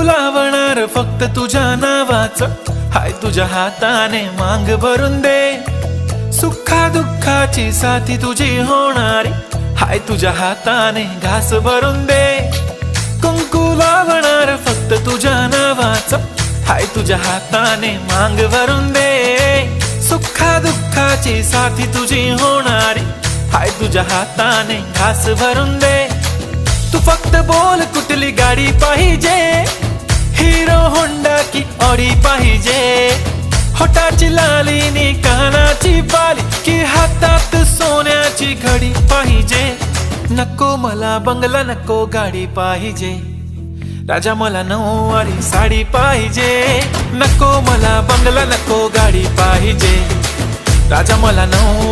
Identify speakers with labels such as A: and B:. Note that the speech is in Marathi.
A: लावणार फक्त तुझ्या नावाचं, हाय तुझ्या हाताने मांग भरून दे. सुखा दुःखाची साथी तुझी होणारी, हाय तुझ्या हाताने घास भरून दे. कुंकू लावणार फक्त तुझ्या नावाचं, हाय तुझ्या हाताने मांग भरून दे. सुखा दुःखाची साथी तुझी होणारी, हाय तुझ्या हाताने घास भरून दे. तू फक्त बोल कुठली गाडी पाहिजे, हिरो होंडा की ऑडी पाहिजे. होटाची लाली नी कानाची बाली, की हातात सोन्याची घडी पाहिजे. नको मला बंगला, नको गाडी पाहिजे. राजा मला नऊवारी साडी पाहिजे. नको मला बंगला, नको गाडी पाहिजे. राजा मला